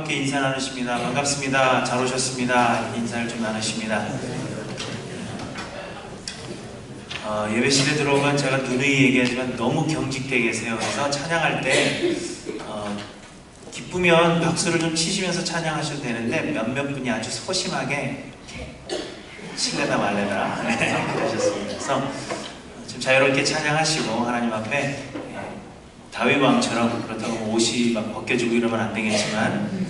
함께 인사 나누십니다. 반갑습니다. 잘 오셨습니다. 인사를 좀 나누십니다. 예배실에 들어오면 제가 누누이 얘기하지만 너무 경직되게 계세요. 그래서 찬양할 때 기쁘면 박수를 좀 치시면서 찬양하셔도 되는데 몇몇 분이 아주 소심하게 칠래다 말래다 그러셨습니다. 그래서 좀 자유롭게 찬양하시고 하나님 앞에 다윗 왕처럼, 그렇다고 옷이 막 벗겨지고 이러면 안 되겠지만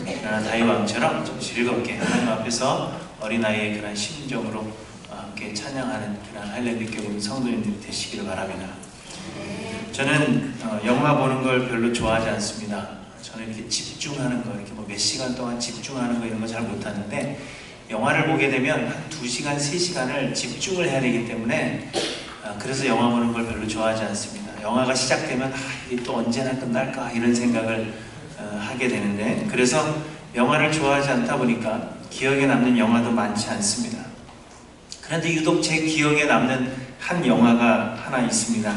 다윗 왕처럼 좀 즐겁게 하나님 앞에서 어린아이의 그런 심정으로 함께 찬양하는 그런 할렐루야 교회 성도님들이 되시기를 바랍니다. 저는 영화 보는 걸 별로 좋아하지 않습니다. 저는 이렇게 집중하는 거, 이렇게 뭐 몇 시간 동안 집중하는 거 이런 거 잘 못하는데, 영화를 보게 되면 한 2시간, 3시간을 집중을 해야 되기 때문에 그래서 영화 보는 걸 별로 좋아하지 않습니다. 영화가 시작되면 이게 또 언제나 끝날까 이런 생각을 하게 되는데, 그래서 영화를 좋아하지 않다 보니까 기억에 남는 영화도 많지 않습니다. 그런데 유독 제 기억에 남는 한 영화가 하나 있습니다.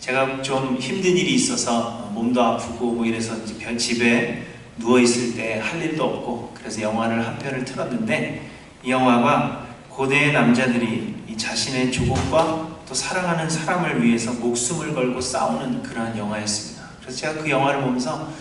제가 좀 힘든 일이 있어서 몸도 아프고 뭐 이래서 집에 누워있을 때 할 일도 없고, 그래서 영화를 한 편을 틀었는데, 이 영화가 고대의 남자들이 이 자신의 조국과 또 사랑하는 사람을 위해서 목숨을 걸고 싸우는 그러한 영화였습니다. 그래서 제가 그 영화를 보면서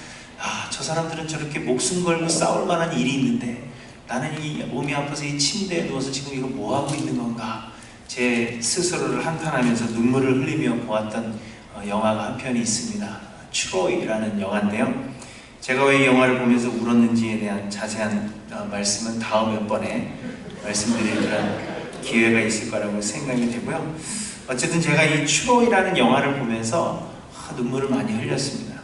저 사람들은 저렇게 목숨 걸고 싸울 만한 일이 있는데 나는 이 몸이 아파서 이 침대에 누워서 지금 이거 뭐하고 있는 건가, 제 스스로를 한탄하면서 눈물을 흘리며 보았던 영화가 한 편이 있습니다. 트로이라는 영화인데요, 제가 왜 이 영화를 보면서 울었는지에 대한 자세한 말씀은 다음에 번에 말씀드릴 그런 기회가 있을 거라고 생각이 되고요. 어쨌든 제가 이 트로이라는 영화를 보면서 눈물을 많이 흘렸습니다.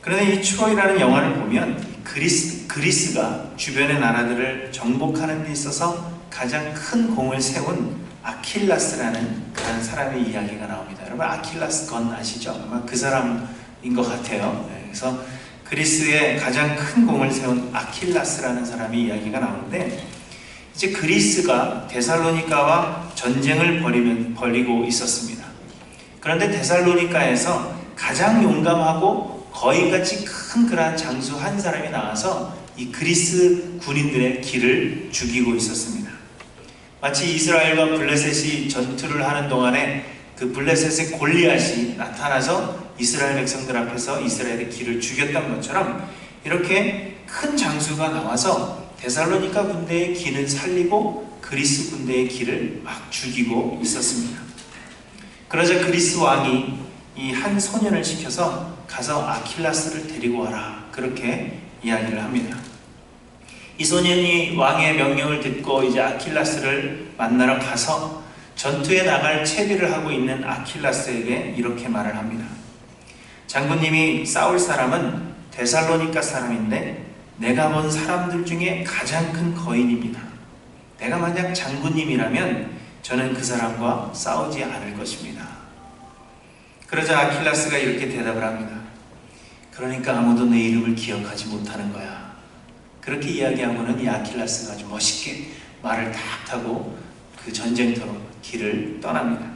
그런데 이 트로이라는 영화를 보면 그리스가 주변의 나라들을 정복하는 데 있어서 가장 큰 공을 세운 아킬라스라는 그런 사람의 이야기가 나옵니다. 여러분 아킬라스 건 아시죠? 아마 그 사람인 것 같아요. 그래서 그리스의 가장 큰 공을 세운 아킬라스라는 사람의 이야기가 나오는데, 이제 그리스가 데살로니가와 전쟁을 벌이고 있었습니다. 그런데 데살로니가에서 가장 용감하고 거인같이 큰 그러한 장수 한 사람이 나와서 이 그리스 군인들의 길을 죽이고 있었습니다. 마치 이스라엘과 블레셋이 전투를 하는 동안에 그 블레셋의 골리앗이 나타나서 이스라엘 백성들 앞에서 이스라엘의 길을 죽였던 것처럼, 이렇게 큰 장수가 나와서 데살로니가 군대의 길을 살리고 그리스 군대의 길을 막 죽이고 있었습니다. 그러자 그리스 왕이 이 한 소년을 시켜서 가서 아킬라스를 데리고 와라, 그렇게 이야기를 합니다. 이 소년이 왕의 명령을 듣고 이제 아킬라스를 만나러 가서 전투에 나갈 채비를 하고 있는 아킬라스에게 이렇게 말을 합니다. 장군님이 싸울 사람은 데살로니가 사람인데 내가 본 사람들 중에 가장 큰 거인입니다. 내가 만약 장군님이라면 저는 그 사람과 싸우지 않을 것입니다. 그러자 아킬라스가 이렇게 대답을 합니다. 그러니까 아무도 내 이름을 기억하지 못하는 거야. 그렇게 이야기하고는 이 아킬라스가 아주 멋있게 말을 탁 타고 그 전쟁터로 길을 떠납니다.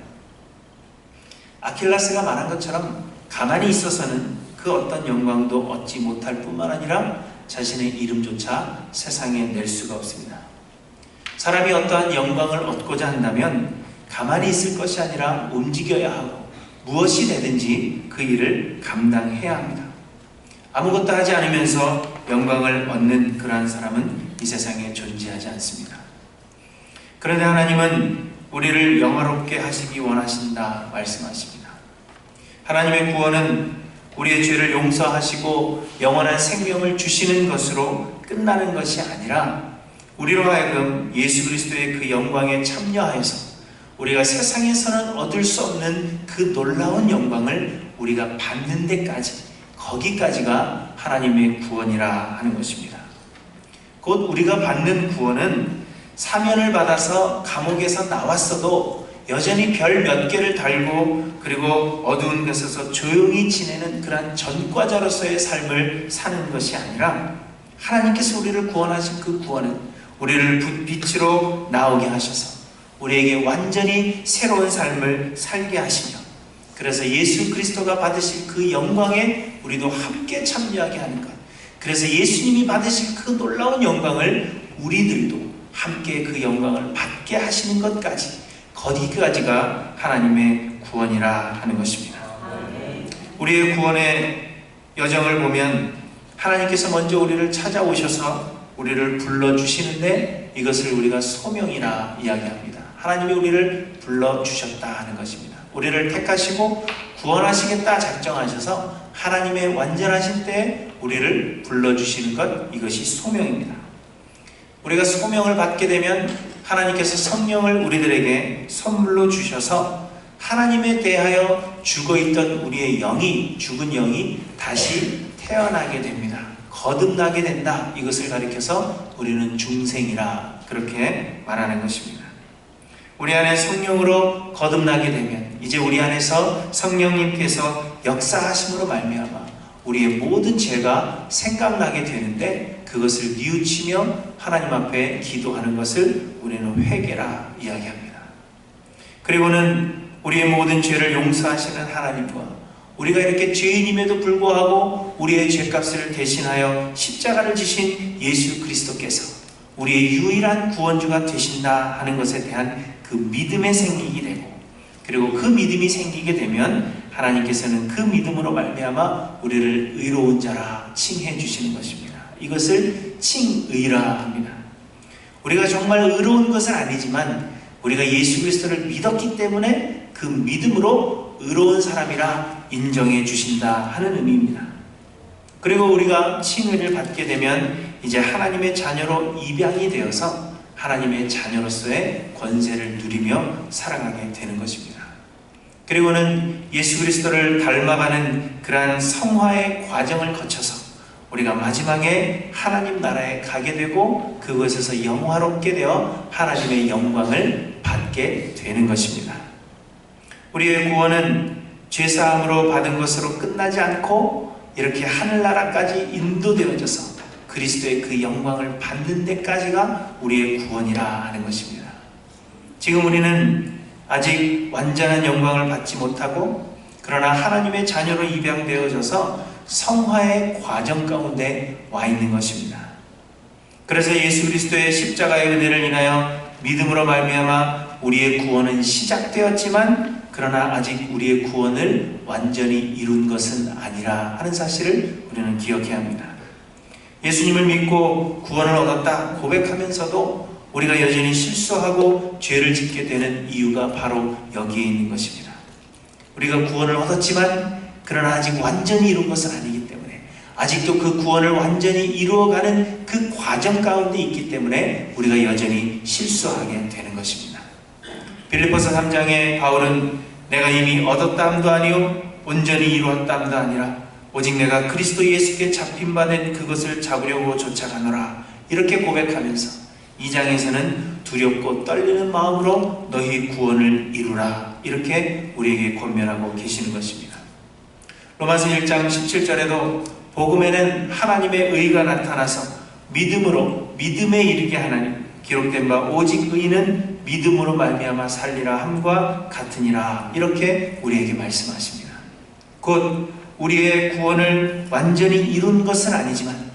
아킬라스가 말한 것처럼 가만히 있어서는 그 어떤 영광도 얻지 못할 뿐만 아니라 자신의 이름조차 세상에 낼 수가 없습니다. 사람이 어떠한 영광을 얻고자 한다면 가만히 있을 것이 아니라 움직여야 하고 무엇이 되든지 그 일을 감당해야 합니다. 아무것도 하지 않으면서 영광을 얻는 그러한 사람은 이 세상에 존재하지 않습니다. 그런데 하나님은 우리를 영화롭게 하시기 원하신다 말씀하십니다. 하나님의 구원은 우리의 죄를 용서하시고 영원한 생명을 주시는 것으로 끝나는 것이 아니라, 우리로 하여금 예수 그리스도의 그 영광에 참여하여서 우리가 세상에서는 얻을 수 없는 그 놀라운 영광을 우리가 받는 데까지, 거기까지가 하나님의 구원이라 하는 것입니다. 곧 우리가 받는 구원은 사면을 받아서 감옥에서 나왔어도 여전히 별 몇 개를 달고 그리고 어두운 곳에서 조용히 지내는 그런 전과자로서의 삶을 사는 것이 아니라, 하나님께서 우리를 구원하신 그 구원은 우리를 빛으로 나오게 하셔서 우리에게 완전히 새로운 삶을 살게 하시며, 그래서 예수 그리스도가 받으실 그 영광에 우리도 함께 참여하게 하는 것, 그래서 예수님이 받으실 그 놀라운 영광을 우리들도 함께 그 영광을 받게 하시는 것까지, 거기까지가 하나님의 구원이라 하는 것입니다. 우리의 구원의 여정을 보면 하나님께서 먼저 우리를 찾아오셔서 우리를 불러주시는데 이것을 우리가 소명이라 이야기합니다. 하나님이 우리를 불러주셨다 하는 것입니다. 우리를 택하시고 구원하시겠다 작정하셔서 하나님의 완전하신 때에 우리를 불러주시는 것, 이것이 소명입니다. 우리가 소명을 받게 되면 하나님께서 성령을 우리들에게 선물로 주셔서 하나님에 대하여 죽어있던 우리의 영이, 죽은 영이 다시 태어나게 됩니다. 거듭나게 된다. 이것을 가리켜서 우리는 중생이라 그렇게 말하는 것입니다. 우리 안에 성령으로 거듭나게 되면 이제 우리 안에서 성령님께서 역사하심으로 말미암아 우리의 모든 죄가 생각나게 되는데 그것을 뉘우치며 하나님 앞에 기도하는 것을 우리는 회개라 이야기합니다. 그리고는 우리의 모든 죄를 용서하시는 하나님과 우리가 이렇게 죄인임에도 불구하고 우리의 죄값을 대신하여 십자가를 지신 예수 그리스도께서 우리의 유일한 구원주가 되신다 하는 것에 대한 그 믿음에 생기게 되고, 그리고 그 믿음이 생기게 되면 하나님께서는 그 믿음으로 말미암아 우리를 의로운 자라 칭해 주시는 것입니다. 이것을 칭의라 합니다. 우리가 정말 의로운 것은 아니지만 우리가 예수 그리스도를 믿었기 때문에 그 믿음으로 의로운 사람이라 인정해 주신다 하는 의미입니다. 그리고 우리가 칭의를 받게 되면 이제 하나님의 자녀로 입양이 되어서 하나님의 자녀로서의 권세를 누리며 살아가게 되는 것입니다. 그리고는 예수 그리스도를 닮아가는 그러한 성화의 과정을 거쳐서 우리가 마지막에 하나님 나라에 가게 되고 그것에서 영화롭게 되어 하나님의 영광을 받게 되는 것입니다. 우리의 구원은 죄사함으로 받은 것으로 끝나지 않고 이렇게 하늘나라까지 인도되어져서 그리스도의 그 영광을 받는 데까지가 우리의 구원이라 하는 것입니다. 지금 우리는 아직 완전한 영광을 받지 못하고 그러나 하나님의 자녀로 입양되어져서 성화의 과정 가운데 와 있는 것입니다. 그래서 예수 그리스도의 십자가의 은혜를 인하여 믿음으로 말미암아 우리의 구원은 시작되었지만 그러나 아직 우리의 구원을 완전히 이룬 것은 아니라 하는 사실을 우리는 기억해야 합니다. 예수님을 믿고 구원을 얻었다 고백하면서도 우리가 여전히 실수하고 죄를 짓게 되는 이유가 바로 여기에 있는 것입니다. 우리가 구원을 얻었지만 그러나 아직 완전히 이룬 것은 아니기 때문에 아직도 그 구원을 완전히 이루어가는 그 과정 가운데 있기 때문에 우리가 여전히 실수하게 되는 것입니다. 빌립보서 3장에 바울은 내가 이미 얻었다함도 아니요 온전히 이루었다함도 아니라 오직 내가 그리스도 예수께 잡힌 바 된 그것을 잡으려고 쫓아가노라 이렇게 고백하면서 2장에서는 두렵고 떨리는 마음으로 너희 구원을 이루라 이렇게 우리에게 권면하고 계시는 것입니다. 로마서 1장 17절에도 복음에는 하나님의 의가 나타나서 믿음으로 믿음에 이르게 하나니 기록된 바 오직 의는 믿음으로 말미암아 살리라 함과 같으니라 이렇게 우리에게 말씀하십니다. 곧 우리의 구원을 완전히 이룬 것은 아니지만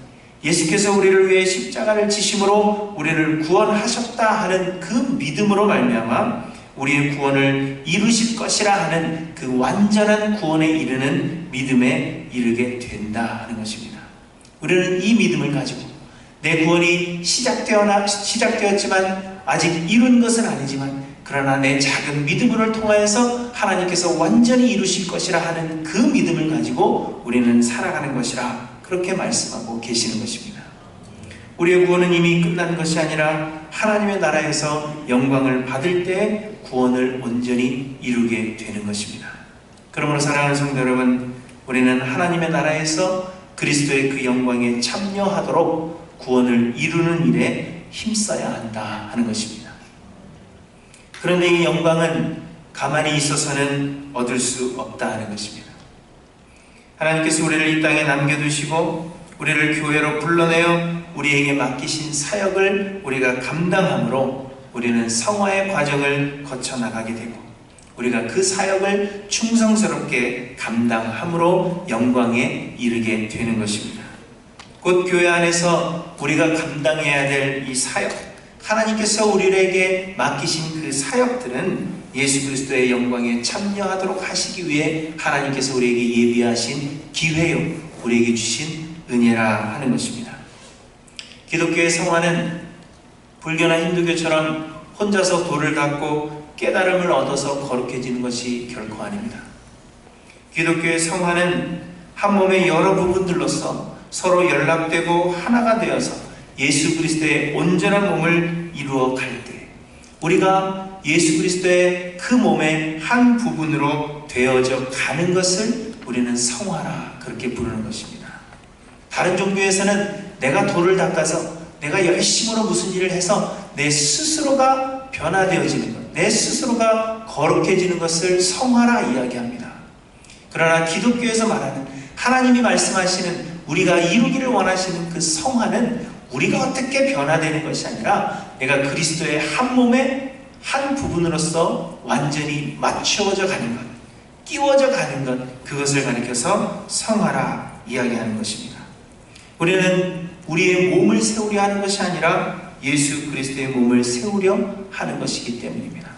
예수께서 우리를 위해 십자가를 지심으로 우리를 구원하셨다 하는 그 믿음으로 말미암아 우리의 구원을 이루실 것이라 하는 그 완전한 구원에 이르는 믿음에 이르게 된다 하는 것입니다. 우리는 이 믿음을 가지고 내 구원이 시작되었지만 아직 이룬 것은 아니지만 그러나 내 작은 믿음을 통하여서 하나님께서 완전히 이루실 것이라 하는 그 믿음을 가지고 우리는 살아가는 것이라 그렇게 말씀하고 계시는 것입니다. 우리의 구원은 이미 끝난 것이 아니라 하나님의 나라에서 영광을 받을 때 구원을 온전히 이루게 되는 것입니다. 그러므로 사랑하는 성도 여러분, 우리는 하나님의 나라에서 그리스도의 그 영광에 참여하도록 구원을 이루는 일에 힘써야 한다 하는 것입니다. 그런데 이 영광은 가만히 있어서는 얻을 수 없다 하는 것입니다. 하나님께서 우리를 이 땅에 남겨두시고 우리를 교회로 불러내어 우리에게 맡기신 사역을 우리가 감당함으로 우리는 성화의 과정을 거쳐 나가게 되고 우리가 그 사역을 충성스럽게 감당함으로 영광에 이르게 되는 것입니다. 곧 교회 안에서 우리가 감당해야 될 이 사역, 하나님께서 우리에게 맡기신 그 사역들은 예수 그리스도의 영광에 참여하도록 하시기 위해 하나님께서 우리에게 예비하신 기회요, 우리에게 주신 은혜라 하는 것입니다. 기독교의 성화는 불교나 힌두교처럼 혼자서 돌을 닦고 깨달음을 얻어서 거룩해지는 것이 결코 아닙니다. 기독교의 성화는 한 몸의 여러 부분들로서 서로 연락되고 하나가 되어서 예수 그리스도의 온전한 몸을 이루어 갈 때, 우리가 예수 그리스도의 그 몸의 한 부분으로 되어져 가는 것을 우리는 성화라 그렇게 부르는 것입니다. 다른 종교에서는 내가 돌을 닦아서 내가 열심으로 무슨 일을 해서 내 스스로가 변화되어지는 것, 내 스스로가 거룩해지는 것을 성화라 이야기합니다. 그러나 기독교에서 말하는 하나님이 말씀하시는 우리가 이루기를 원하시는 그 성화는 우리가 어떻게 변화되는 것이 아니라 내가 그리스도의 한 몸의 한 부분으로서 완전히 맞추어져 가는 것, 끼워져 가는 것, 그것을 가리켜서 성화라 이야기하는 것입니다. 우리는 우리의 몸을 세우려 하는 것이 아니라 예수 그리스도의 몸을 세우려 하는 것이기 때문입니다.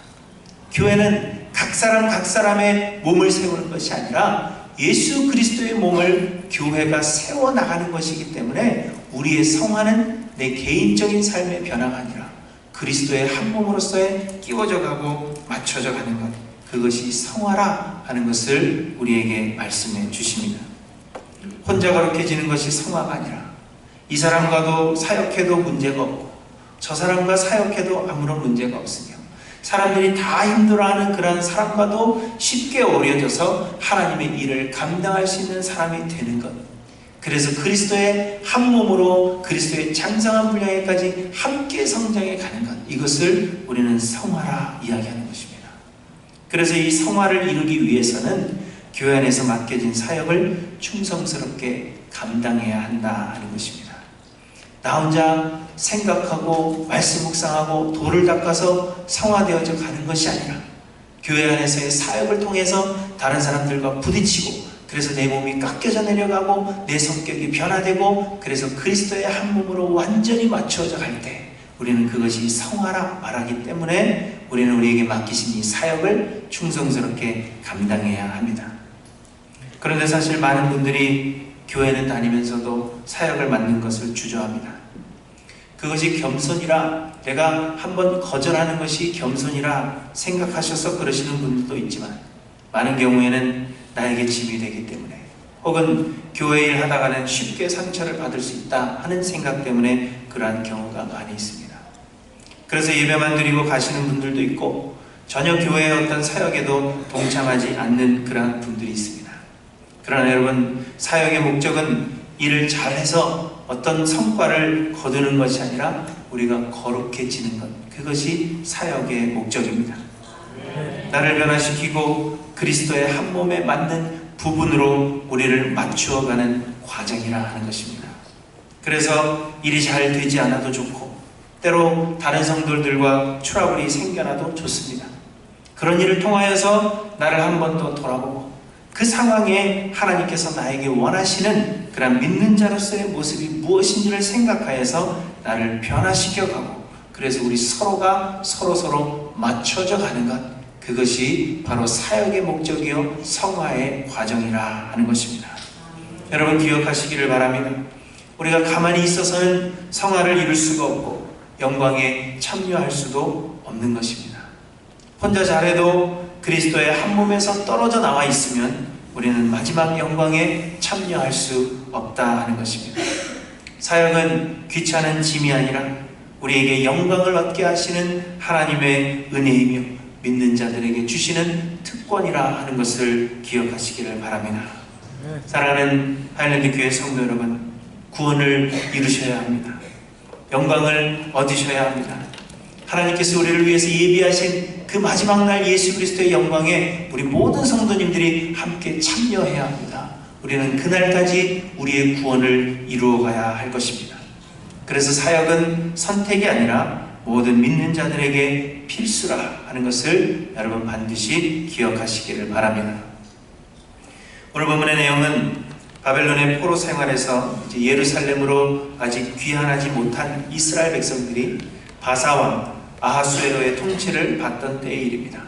교회는 각 사람의 몸을 세우는 것이 아니라 예수 그리스도의 몸을 교회가 세워나가는 것이기 때문에 우리의 성화는 내 개인적인 삶의 변화가 아니라 그리스도의 한 몸으로서의 끼워져 가고 맞춰져 가는 것, 그것이 성화라 하는 것을 우리에게 말씀해 주십니다. 혼자 거룩해지는 것이 성화가 아니라 이 사람과도 사역해도 문제가 없고 저 사람과 사역해도 아무런 문제가 없으며 사람들이 다 힘들어하는 그런 사람과도 쉽게 어우러져서 하나님의 일을 감당할 수 있는 사람이 되는 것, 그래서 그리스도의 한 몸으로 그리스도의 장성한 분량에까지 함께 성장해 가는 것, 이것을 우리는 성화라 이야기하는 것입니다. 그래서 이 성화를 이루기 위해서는 교회 안에서 맡겨진 사역을 충성스럽게 감당해야 한다 하는 것입니다. 나 혼자 생각하고 말씀 묵상하고 돌을 닦아서 성화되어져 가는 것이 아니라 교회 안에서의 사역을 통해서 다른 사람들과 부딪히고, 그래서 내 몸이 깎여져 내려가고 내 성격이 변화되고, 그래서 그리스도의 한 몸으로 완전히 맞추어져 갈 때 우리는 그것이 성화라 말하기 때문에 우리는 우리에게 맡기신 이 사역을 충성스럽게 감당해야 합니다. 그런데 사실 많은 분들이 교회는 다니면서도 사역을 맡는 것을 주저합니다. 그것이 겸손이라, 내가 한번 거절하는 것이 겸손이라 생각하셔서 그러시는 분들도 있지만, 많은 경우에는 나에게 짐이 되기 때문에, 혹은 교회 일 하다가는 쉽게 상처를 받을 수 있다 하는 생각 때문에 그러한 경우가 많이 있습니다. 그래서 예배만 드리고 가시는 분들도 있고 전혀 교회의 어떤 사역에도 동참하지 않는 그러한 분들이 있습니다. 그러나 여러분, 사역의 목적은 일을 잘해서 어떤 성과를 거두는 것이 아니라 우리가 거룩해지는 것, 그것이 사역의 목적입니다. 나를 변화시키고 그리스도의 한 몸에 맞는 부분으로 우리를 맞추어가는 과정이라 하는 것입니다. 그래서 일이 잘 되지 않아도 좋고, 때로 다른 성도들과 트러블이 생겨나도 좋습니다. 그런 일을 통하여서 나를 한 번 더 돌아보고 그 상황에 하나님께서 나에게 원하시는 그런 믿는 자로서의 모습이 무엇인지를 생각하여서 나를 변화시켜가고, 그래서 우리 서로가 서로 맞춰져 가는 것, 그것이 바로 사역의 목적이요 성화의 과정이라 하는 것입니다. 여러분 기억하시기를 바랍니다. 우리가 가만히 있어서는 성화를 이룰 수가 없고 영광에 참여할 수도 없는 것입니다. 혼자 잘해도 그리스도의 한 몸에서 떨어져 나와 있으면 우리는 마지막 영광에 참여할 수 없다 하는 것입니다. 사역은 귀찮은 짐이 아니라 우리에게 영광을 얻게 하시는 하나님의 은혜이며 믿는 자들에게 주시는 특권이라 하는 것을 기억하시기를 바랍니다. 사랑하는 하일랜드 교회 성도 여러분, 구원을 이루셔야 합니다. 영광을 얻으셔야 합니다. 하나님께서 우리를 위해서 예비하신 그 마지막 날 예수 그리스도의 영광에 우리 모든 성도님들이 함께 참여해야 합니다. 우리는 그날까지 우리의 구원을 이루어가야 할 것입니다. 그래서 사역은 선택이 아니라 모든 믿는 자들에게 필수라 하는 것을 여러분 반드시 기억하시기를 바랍니다. 오늘 본문의 내용은 바벨론의 포로 생활에서 이제 예루살렘으로 아직 귀환하지 못한 이스라엘 백성들이 바사왕 아하수에로의 통치를 받던 때의 일입니다.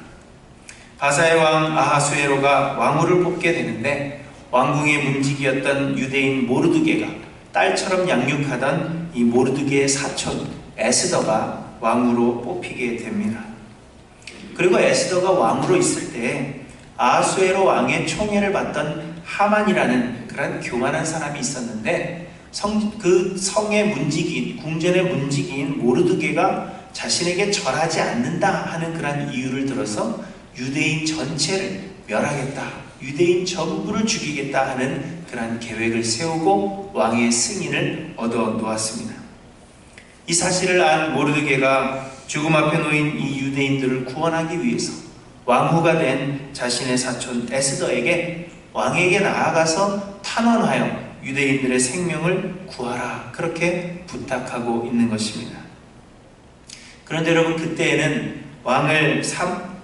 바사의 왕 아하수에로가 왕후를 뽑게 되는데 왕궁의 문지기였던 유대인 모르드게가 딸처럼 양육하던 이 모르드게의 사촌 에스더가 왕후로 뽑히게 됩니다. 그리고 에스더가 왕후로 있을 때 아하수에로 왕의 총애를 받던 하만이라는 그런 교만한 사람이 있었는데 그 성의 문지기인, 궁전의 문지기인 모르드게가 자신에게 절하지 않는다 하는 그런 이유를 들어서 유대인 전체를 멸하겠다, 유대인 전부를 죽이겠다 하는 그런 계획을 세우고 왕의 승인을 얻어 놓았습니다. 이 사실을 안 모르드게가 죽음 앞에 놓인 이 유대인들을 구원하기 위해서 왕후가 된 자신의 사촌 에스더에게 왕에게 나아가서 탄원하여 유대인들의 생명을 구하라, 그렇게 부탁하고 있는 것입니다. 그런데 여러분, 그때에는 왕을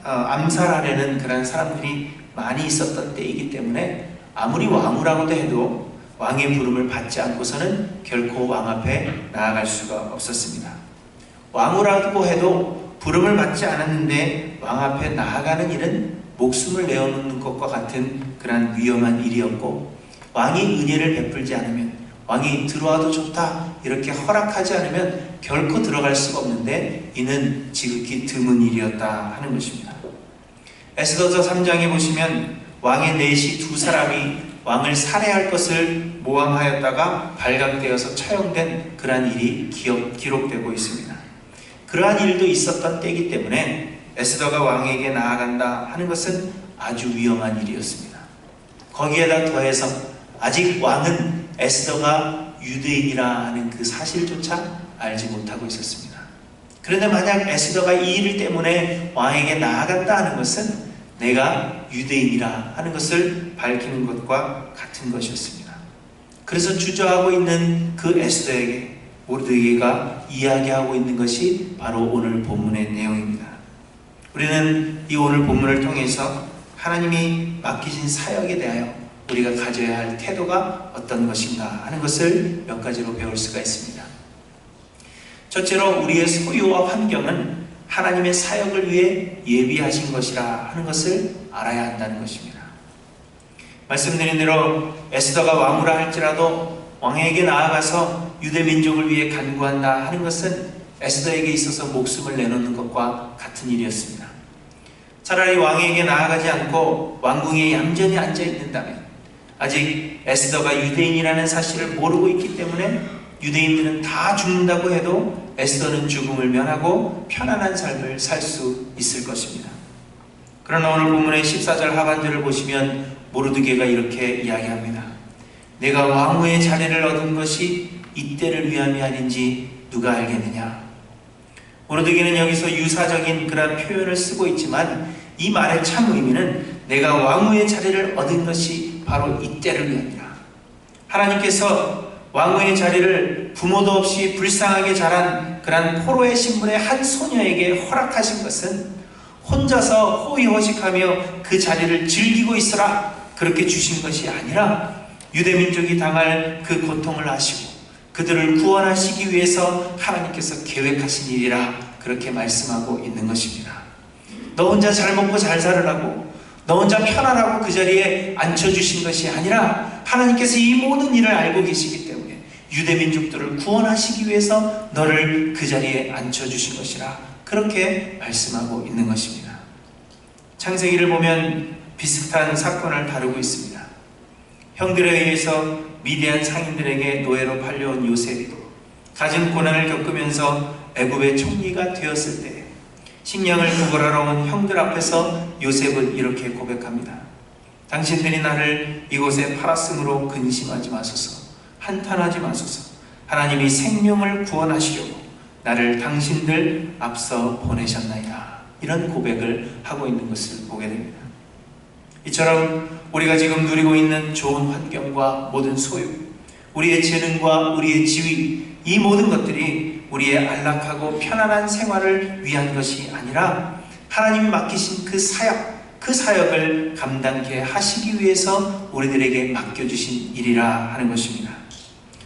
암살하려는 그런 사람들이 많이 있었던 때이기 때문에 아무리 왕후라고도 해도 왕의 부름을 받지 않고서는 결코 왕 앞에 나아갈 수가 없었습니다. 왕후라고 해도 부름을 받지 않았는데 왕 앞에 나아가는 일은 목숨을 내어놓는 것과 같은 그런 위험한 일이었고, 왕이 은혜를 베풀지 않으면, 왕이 들어와도 좋다 이렇게 허락하지 않으면 결코 들어갈 수가 없는데 이는 지극히 드문 일이었다 하는 것입니다. 에스더서 3장에 보시면 왕의 내시 두 사람이 왕을 살해할 것을 모함하였다가 발각되어서 처형된 그러한 일이 기록되고 있습니다. 그러한 일도 있었던 때이기 때문에 에스더가 왕에게 나아간다 하는 것은 아주 위험한 일이었습니다. 거기에다 더해서 아직 왕은 에스더가 유대인이라 하는 그 사실조차 알지 못하고 있었습니다. 그런데 만약 에스더가 이 일 때문에 왕에게 나아간다 하는 것은 내가 유대인이라 하는 것을 밝히는 것과 같은 것이었습니다. 그래서 주저하고 있는 그 에스더에게 모르드게가 이야기하고 있는 것이 바로 오늘 본문의 내용입니다. 우리는 이 오늘 본문을 통해서 하나님이 맡기신 사역에 대하여 우리가 가져야 할 태도가 어떤 것인가 하는 것을 몇 가지로 배울 수가 있습니다. 첫째로, 우리의 소유와 환경은 하나님의 사역을 위해 예비하신 것이라 하는 것을 알아야 한다는 것입니다. 말씀드린 대로 에스더가 왕후라 할지라도 왕에게 나아가서 유대 민족을 위해 간구한다 하는 것은 에스더에게 있어서 목숨을 내놓는 것과 같은 일이었습니다. 차라리 왕에게 나아가지 않고 왕궁에 얌전히 앉아 있는다면, 아직 에스더가 유대인이라는 사실을 모르고 있기 때문에 유대인들은 다 죽는다고 해도 에스더는 죽음을 면하고 편안한 삶을 살 수 있을 것입니다. 그러나 오늘 본문의 14절 하반절을 보시면 모르드게가 이렇게 이야기합니다. 내가 왕후의 자리를 얻은 것이 이때를 위함이 아닌지 누가 알겠느냐. 모르드게는 여기서 유사적인 그런 표현을 쓰고 있지만 이 말의 참 의미는 내가 왕후의 자리를 얻은 것이 바로 이때를 위함이라. 하나님께서 왕후의 자리를 부모도 없이 불쌍하게 자란 그런 포로의 신분의 한 소녀에게 허락하신 것은 혼자서 호의호식하며 그 자리를 즐기고 있으라 그렇게 주신 것이 아니라 유대민족이 당할 그 고통을 아시고 그들을 구원하시기 위해서 하나님께서 계획하신 일이라 그렇게 말씀하고 있는 것입니다. 너 혼자 잘 먹고 잘 살으라고, 너 혼자 편안하고 그 자리에 앉혀주신 것이 아니라 하나님께서 이 모든 일을 알고 계시기 때문에 유대민족들을 구원하시기 위해서 너를 그 자리에 앉혀주신 것이라 그렇게 말씀하고 있는 것입니다. 창세기를 보면 비슷한 사건을 다루고 있습니다. 형들에 의해서 미디안 상인들에게 노예로 팔려온 요셉이 갖은 고난을 겪으면서 애굽의 총리가 되었을 때 식량을 구걸하러 온 형들 앞에서 요셉은 이렇게 고백합니다. 당신들이 나를 이곳에 팔았으므로 근심하지 마소서, 한탄하지 마소서. 하나님이 생명을 구원하시려고 나를 당신들 앞서 보내셨나이다. 이런 고백을 하고 있는 것을 보게 됩니다. 이처럼 우리가 지금 누리고 있는 좋은 환경과 모든 소유, 우리의 재능과 우리의 지위, 이 모든 것들이 우리의 안락하고 편안한 생활을 위한 것이 아니라 하나님이 맡기신 그 사역, 그 사역을 감당케 하시기 위해서 우리들에게 맡겨주신 일이라 하는 것입니다.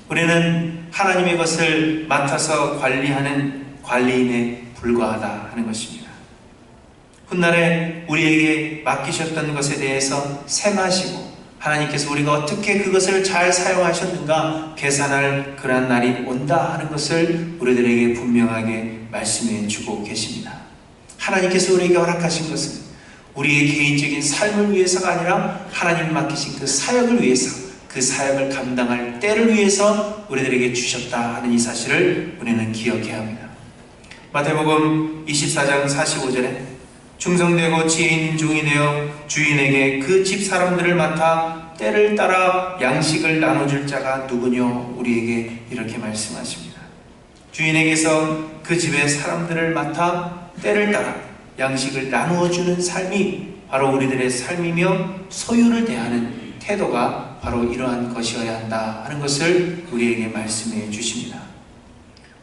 우리는 하나님의 것을 맡아서 관리하는 관리인에 불과하다 하는 것입니다. 훗날에 우리에게 맡기셨던 것에 대해서 셈하시고 하나님께서 우리가 어떻게 그것을 잘 사용하셨는가 계산할 그러한 날이 온다 하는 것을 우리들에게 분명하게 말씀해 주고 계십니다. 하나님께서 우리에게 허락하신 것은 우리의 개인적인 삶을 위해서가 아니라 하나님 맡기신 그 사역을 위해서, 그 사역을 감당할 때를 위해서 우리들에게 주셨다 하는 이 사실을 우리는 기억해야 합니다. 마태복음 24장 45절에 충성되고 지혜 있는 종이 되어 주인에게 그 집 사람들을 맡아 때를 따라 양식을 나눠줄 자가 누구뇨? 우리에게 이렇게 말씀하십니다. 주인에게서 그 집의 사람들을 맡아 때를 따라 양식을 나누어주는 삶이 바로 우리들의 삶이며 소유를 대하는 태도가 바로 이러한 것이어야 한다 하는 것을 우리에게 말씀해 주십니다.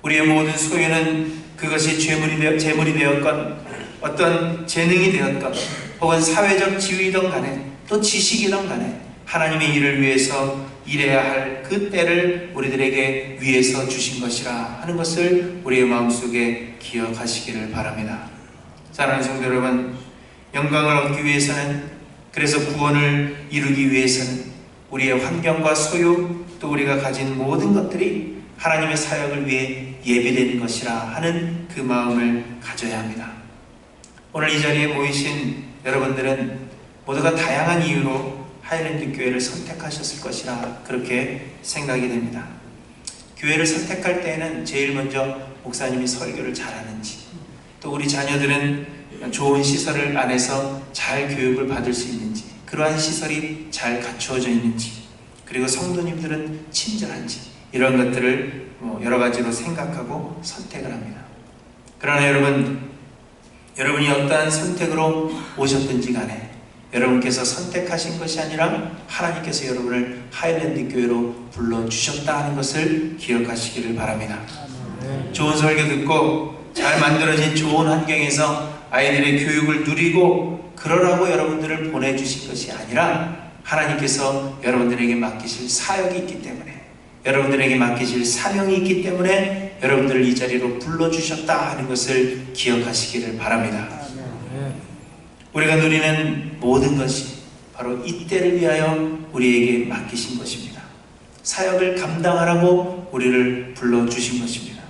우리의 모든 소유는 그것이 재물이 되었건 어떤 재능이 되었건 혹은 사회적 지위든 간에 또 지식이든 간에 하나님의 일을 위해서 일해야 할 그 때를 우리들에게 위해서 주신 것이라 하는 것을 우리의 마음속에 기억하시기를 바랍니다. 사랑하는 성도 여러분, 영광을 얻기 위해서는, 그래서 구원을 이루기 위해서는 우리의 환경과 소유 또 우리가 가진 모든 것들이 하나님의 사역을 위해 예비된 것이라 하는 그 마음을 가져야 합니다. 오늘 이 자리에 모이신 여러분들은 모두가 다양한 이유로 하이랜드 교회를 선택하셨을 것이라 그렇게 생각이 됩니다. 교회를 선택할 때에는 제일 먼저 목사님이 설교를 잘하는지, 또 우리 자녀들은 좋은 시설 안에서 잘 교육을 받을 수 있는지, 그러한 시설이 잘 갖추어져 있는지, 그리고 성도님들은 친절한지, 이런 것들을 여러 가지로 생각하고 선택을 합니다. 그러나 여러분이 어떠한 선택으로 오셨든지 간에 여러분께서 선택하신 것이 아니라 하나님께서 여러분을 하이랜드 교회로 불러주셨다 하는 것을 기억하시기를 바랍니다. 좋은 설교 듣고 잘 만들어진 좋은 환경에서 아이들의 교육을 누리고 그러라고 여러분들을 보내주신 것이 아니라 하나님께서 여러분들에게 맡기실 사역이 있기 때문에, 여러분들에게 맡기실 사명이 있기 때문에 여러분들을 이 자리로 불러주셨다 하는 것을 기억하시기를 바랍니다. 우리가 누리는 모든 것이 바로 이 때를 위하여 우리에게 맡기신 것입니다. 사역을 감당하라고 우리를 불러주신 것입니다.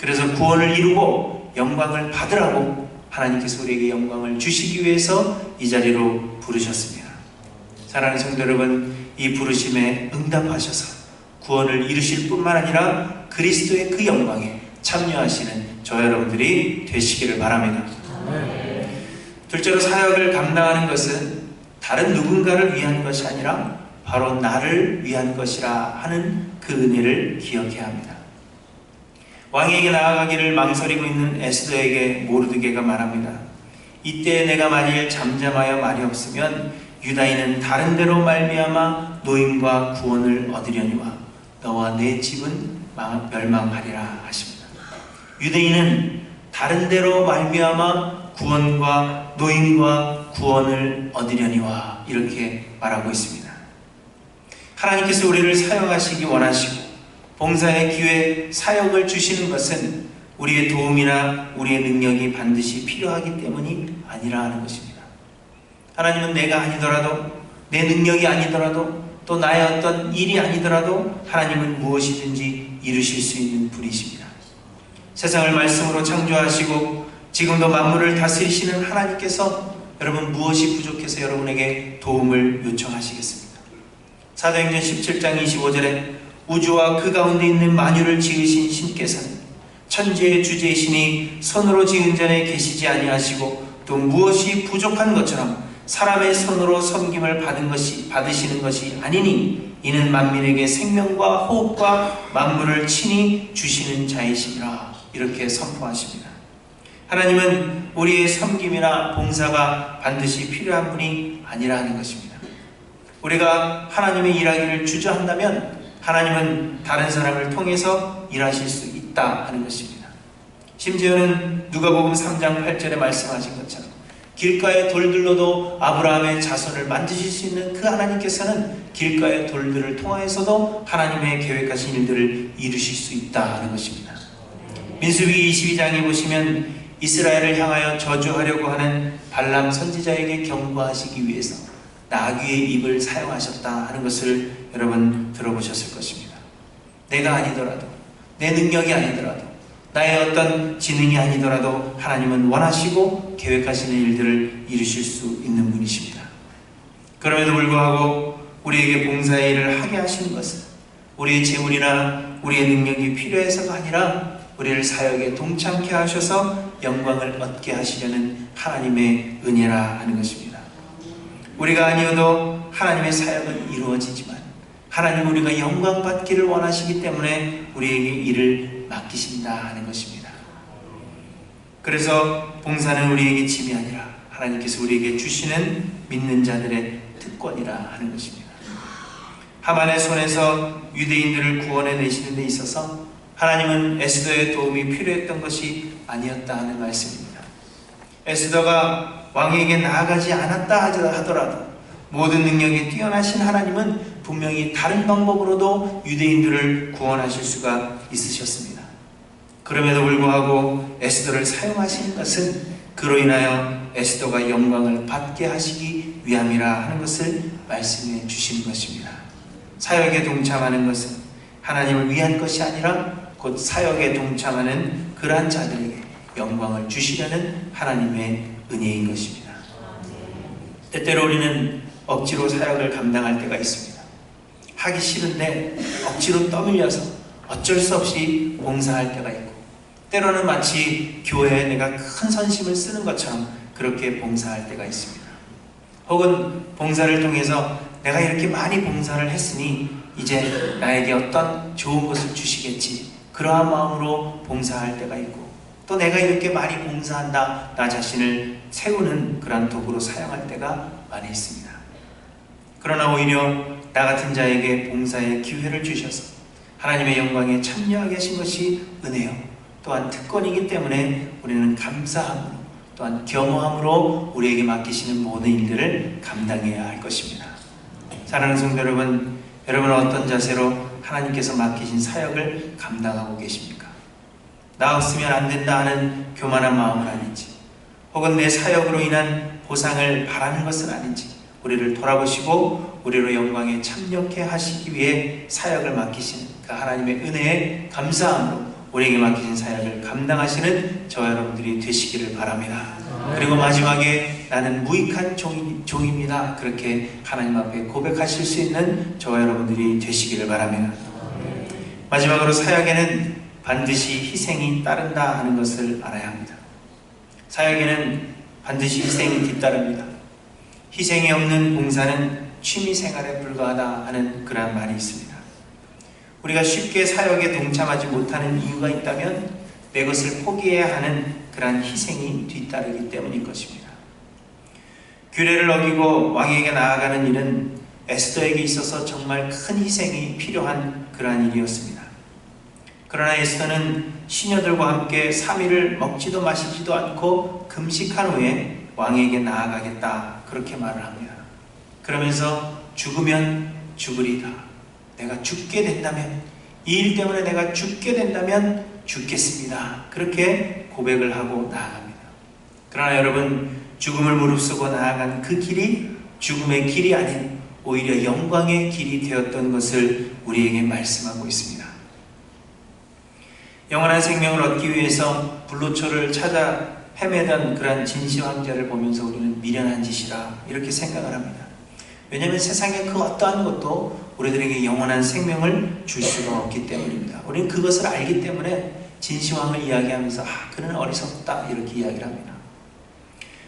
그래서 구원을 이루고 영광을 받으라고 하나님께서 우리에게 영광을 주시기 위해서 이 자리로 부르셨습니다. 사랑하는 성도 여러분, 이 부르심에 응답하셔서 구원을 이루실 뿐만 아니라 그리스도의 그 영광에 참여하시는 저 여러분들이 되시기를 바랍니다. 둘째로, 사역을 감당하는 것은 다른 누군가를 위한 것이 아니라 바로 나를 위한 것이라 하는 그 은혜를 기억해야 합니다. 왕에게 나아가기를 망설이고 있는 에스더에게 모르드게가 말합니다. 이때 내가 만일 잠잠하여 말이 없으면 유다인은 다른 데로 말미암아 노임과 구원을 얻으려니와 너와 내 집은 멸망하리라 하십니다. 유대인은 다른 데로 말미암아 구원과 노임과 구원을 얻으려니와 이렇게 말하고 있습니다. 하나님께서 우리를 사용하시기 원하시고 봉사의 기회, 사역을 주시는 것은 우리의 도움이나 우리의 능력이 반드시 필요하기 때문이 아니라 하는 것입니다. 하나님은 내가 아니더라도, 내 능력이 아니더라도, 또 나의 어떤 일이 아니더라도 하나님은 무엇이든지 이루실 수 있는 분이십니다. 세상을 말씀으로 창조하시고 지금도 만물을 다스리시는 하나님께서 여러분 무엇이 부족해서 여러분에게 도움을 요청하시겠습니까? 사도행전 17장 25절에 우주와 그 가운데 있는 만유를 지으신 신께서는 천지의 주제이시니 손으로 지은 자에 계시지 아니하시고 또 무엇이 부족한 것처럼 사람의 손으로 섬김을 받으시는 것이 아니니 이는 만민에게 생명과 호흡과 만물을 친히 주시는 자이시니라 이렇게 선포하십니다. 하나님은 우리의 섬김이나 봉사가 반드시 필요한 분이 아니라는 것입니다. 우리가 하나님의 일하기를 주저한다면 하나님은 다른 사람을 통해서 일하실 수 있다 하는 것입니다. 심지어는 누가복음 3장 8절에 말씀하신 것처럼 길가의 돌들로도 아브라함의 자손을 만드실 수 있는 그 하나님께서는 길가의 돌들을 통하여서도 하나님의 계획하신 일들을 이루실 수 있다는 것입니다. 민수기 22장에 보시면 이스라엘을 향하여 저주하려고 하는 발람 선지자에게 경고하시기 위해서 나귀의 입을 사용하셨다 하는 것을 여러분 들어보셨을 것입니다. 내가 아니더라도, 내 능력이 아니더라도, 나의 어떤 지능이 아니더라도 하나님은 원하시고 계획하시는 일들을 이루실 수 있는 분이십니다. 그럼에도 불구하고 우리에게 봉사의 일을 하게 하시는 것은 우리의 재물이나 우리의 능력이 필요해서가 아니라 우리를 사역에 동참케 하셔서 영광을 얻게 하시려는 하나님의 은혜라 하는 것입니다. 우리가 아니어도 하나님의 사역은 이루어지지만 하나님 우리가 영광 받기를 원하시기 때문에 우리에게 일을 맡기신다 하는 것입니다. 그래서 봉사는 우리에게 짐이 아니라 하나님께서 우리에게 주시는 믿는 자들의 특권이라 하는 것입니다. 하만의 손에서 유대인들을 구원해 내시는 데 있어서 하나님은 에스더의 도움이 필요했던 것이 아니었다 하는 말씀입니다. 에스더가 왕에게 나아가지 않았다 하더라도 모든 능력이 뛰어나신 하나님은 분명히 다른 방법으로도 유대인들을 구원하실 수가 있으셨습니다. 그럼에도 불구하고 에스더를 사용하시는 것은 그로 인하여 에스더가 영광을 받게 하시기 위함이라 하는 것을 말씀해 주시는 것입니다. 사역에 동참하는 것은 하나님을 위한 것이 아니라 곧 사역에 동참하는 그러한 자들에게 영광을 주시려는 하나님의 은혜인 것입니다. 때때로 우리는 억지로 사역을 감당할 때가 있습니다. 하기 싫은데 억지로 떠밀려서 어쩔 수 없이 봉사할 때가 있고, 때로는 마치 교회에 내가 큰 선심을 쓰는 것처럼 그렇게 봉사할 때가 있습니다. 혹은 봉사를 통해서 내가 이렇게 많이 봉사를 했으니 이제 나에게 어떤 좋은 것을 주시겠지, 그러한 마음으로 봉사할 때가 있고, 또 내가 이렇게 많이 봉사한다 나 자신을 세우는 그런 도구로 사용할 때가 많이 있습니다. 그러나 오히려 나 같은 자에게 봉사의 기회를 주셔서 하나님의 영광에 참여하게 하신 것이 은혜요, 또한 특권이기 때문에 우리는 감사함으로 또한 겸허함으로 우리에게 맡기시는 모든 일들을 감당해야 할 것입니다. 사랑하는 성도 여러분, 여러분은 어떤 자세로 하나님께서 맡기신 사역을 감당하고 계십니까? 나 없으면 안 된다 하는 교만한 마음은 아닌지, 혹은 내 사역으로 인한 보상을 바라는 것은 아닌지 우리를 돌아보시고 우리로 영광에 참여케 하시기 위해 사역을 맡기신 그 하나님의 은혜에 감사함으로 우리에게 맡기신 사역을 감당하시는 저와 여러분들이 되시기를 바랍니다. 그리고 마지막에 나는 무익한 종입니다, 그렇게 하나님 앞에 고백하실 수 있는 저와 여러분들이 되시기를 바랍니다. 마지막으로 사역에는 반드시 희생이 따른다 하는 것을 알아야 합니다. 사역에는 반드시 희생이 뒤따릅니다. 희생이 없는 봉사는 취미생활에 불과하다 하는 그러한 말이 있습니다. 우리가 쉽게 사역에 동참하지 못하는 이유가 있다면 내 것을 포기해야 하는 그러한 희생이 뒤따르기 때문인 것입니다. 규례를 어기고 왕에게 나아가는 일은 에스더에게 있어서 정말 큰 희생이 필요한 그러한 일이었습니다. 그러나 에스더는 시녀들과 함께 3일을 먹지도 마시지도 않고 금식한 후에 왕에게 나아가겠다, 그렇게 말을 합니다. 그러면서 죽으면 죽으리다, 내가 죽게 된다면, 이 일 때문에 내가 죽게 된다면 죽겠습니다, 그렇게 고백을 하고 나아갑니다. 그러나 여러분, 죽음을 무릅쓰고 나아간 그 길이 죽음의 길이 아닌 오히려 영광의 길이 되었던 것을 우리에게 말씀하고 있습니다. 영원한 생명을 얻기 위해서 불로초를 찾아 헤매던 그러한 진시 황제를 보면서 우리는 미련한 짓이라 이렇게 생각을 합니다. 왜냐하면 세상에 그 어떠한 것도 우리들에게 영원한 생명을 줄 수가 없기 때문입니다. 우리는 그것을 알기 때문에 진시황을 이야기하면서 그는 어리석다, 이렇게 이야기를 합니다.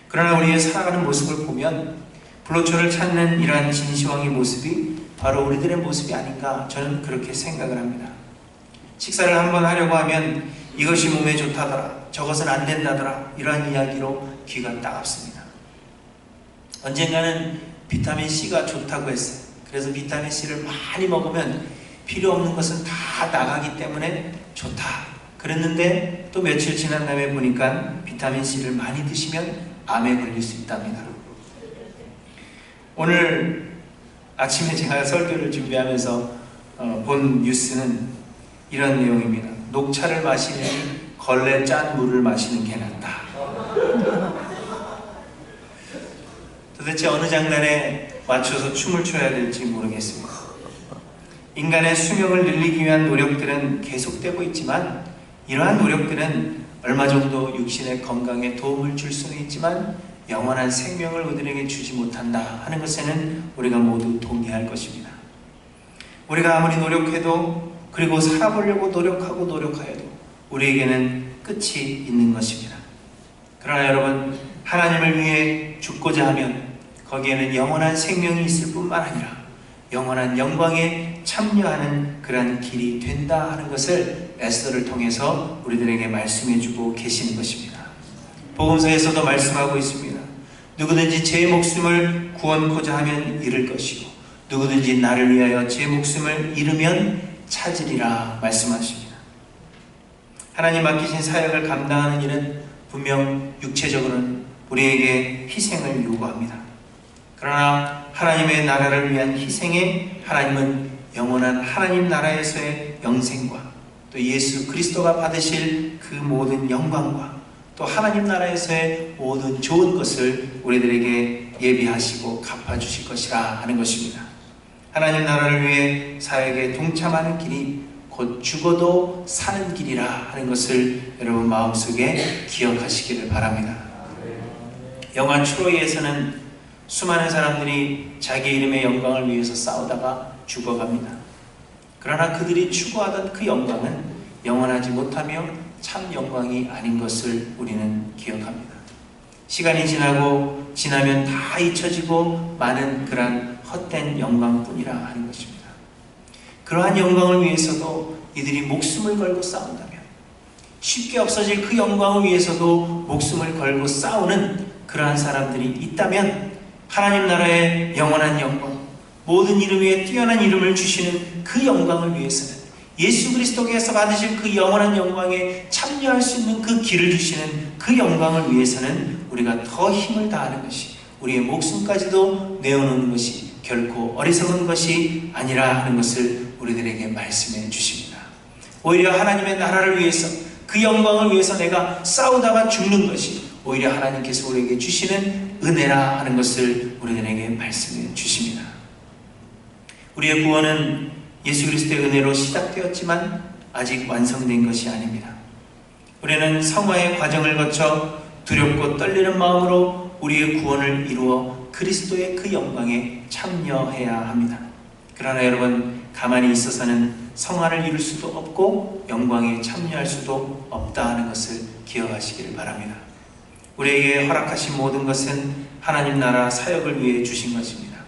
그러나 우리의 살아가는 모습을 보면 불로초를 찾는 이러한 진시황의 모습이 바로 우리들의 모습이 아닌가, 저는 그렇게 생각을 합니다. 식사를 한번 하려고 하면 이것이 몸에 좋다더라, 저것은 안 된다더라, 이러한 이야기로 귀가 따갑습니다. 언젠가는 비타민C가 좋다고 했어요. 그래서 비타민C를 많이 먹으면 필요 없는 것은 다 나가기 때문에 좋다 그랬는데, 또 며칠 지난 다음에 보니까 비타민C를 많이 드시면 암에 걸릴 수 있답니다. 오늘 아침에 제가 설교를 준비하면서 본 뉴스는 이런 내용입니다. 녹차를 마시는 걸레 짠 물을 마시는 게 낫다. 도대체 어느 장단에 맞춰서 춤을 춰야 될지 모르겠습니다. 인간의 수명을 늘리기 위한 노력들은 계속되고 있지만 이러한 노력들은 얼마 정도 육신의 건강에 도움을 줄 수는 있지만 영원한 생명을 우리에게 주지 못한다 하는 것에는 우리가 모두 동의할 것입니다. 우리가 아무리 노력해도 그리고 살아보려고 노력하여도 우리에게는 끝이 있는 것입니다. 그러나 여러분, 하나님을 위해 죽고자 하면 거기에는 영원한 생명이 있을 뿐만 아니라 영원한 영광에 참여하는 그러한 길이 된다 하는 것을 에스더를 통해서 우리들에게 말씀해주고 계시는 것입니다. 복음서에서도 말씀하고 있습니다. 누구든지 제 목숨을 구원코자 하면 잃을 것이고 누구든지 나를 위하여 제 목숨을 잃으면 찾으리라 말씀하십니다. 하나님 맡기신 사역을 감당하는 일은 분명 육체적으로는 우리에게 희생을 요구합니다. 그러나 하나님의 나라를 위한 희생에 하나님은 영원한 하나님 나라에서의 영생과 또 예수 그리스도가 받으실 그 모든 영광과 또 하나님 나라에서의 모든 좋은 것을 우리들에게 예비하시고 갚아주실 것이라 하는 것입니다. 하나님 나라를 위해 사역에 동참하는 길이 곧 죽어도 사는 길이라 하는 것을 여러분 마음속에 기억하시기를 바랍니다. 영화 트로이에서는 수많은 사람들이 자기 이름의 영광을 위해서 싸우다가 죽어갑니다. 그러나 그들이 추구하던 그 영광은 영원하지 못하며 참 영광이 아닌 것을 우리는 기억합니다. 시간이 지나면 다 잊혀지고 많은 그러한 헛된 영광뿐이라 하는 것입니다. 그러한 영광을 위해서도 이들이 목숨을 걸고 싸운다면 쉽게 없어질 그 영광을 위해서도 목숨을 걸고 싸우는 그러한 사람들이 있다면 하나님 나라의 영원한 영광, 모든 이름 위에 뛰어난 이름을 주시는 그 영광을 위해서는 예수 그리스도께서 받으실 그 영원한 영광에 참여할 수 있는 그 길을 주시는 그 영광을 위해서는 우리가 더 힘을 다하는 것이, 우리의 목숨까지도 내어놓는 것이 결코 어리석은 것이 아니라 하는 것을 우리들에게 말씀해 주십니다. 오히려 하나님의 나라를 위해서, 그 영광을 위해서 내가 싸우다가 죽는 것이 오히려 하나님께서 우리에게 주시는 은혜라 하는 것을 우리들에게 말씀해 주십니다. 우리의 구원은 예수 그리스도의 은혜로 시작되었지만 아직 완성된 것이 아닙니다. 우리는 성화의 과정을 거쳐 두렵고 떨리는 마음으로 우리의 구원을 이루어 그리스도의 그 영광에 참여해야 합니다. 그러나 여러분, 가만히 있어서는 성화를 이룰 수도 없고 영광에 참여할 수도 없다 하는 것을 기억하시기를 바랍니다. 우리에게 허락하신 모든 것은 하나님 나라 사역을 위해 주신 것입니다.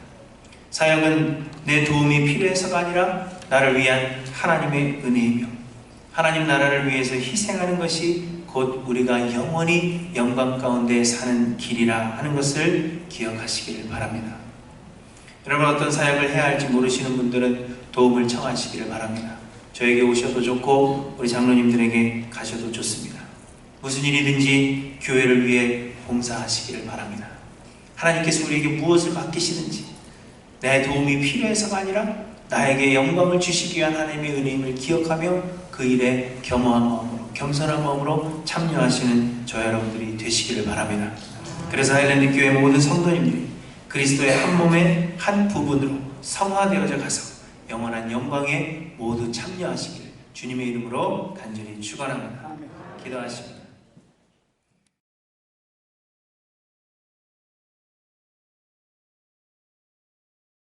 사역은 내 도움이 필요해서가 아니라 나를 위한 하나님의 은혜이며 하나님 나라를 위해서 희생하는 것이 곧 우리가 영원히 영광 가운데 사는 길이라 하는 것을 기억하시기를 바랍니다. 여러분, 어떤 사역을 해야 할지 모르시는 분들은 도움을 청하시기를 바랍니다. 저에게 오셔도 좋고 우리 장로님들에게 가셔도 좋습니다. 무슨 일이든지 교회를 위해 봉사하시기를 바랍니다. 하나님께서 우리에게 무엇을 맡기시든지 내 도움이 필요해서가 아니라 나에게 영광을 주시기 위한 하나님의 은혜임을 기억하며 그 일에 겸허한 마음으로, 겸손한 마음으로 참여하시는 저 여러분들이 되시기를 바랍니다. 그래서 하일랜드 교회 모든 성도님들이 그리스도의 한 몸의 한 부분으로 성화되어져 가서 영원한 영광에 모두 참여하시기를 주님의 이름으로 간절히 축원합니다. 기도하십니다.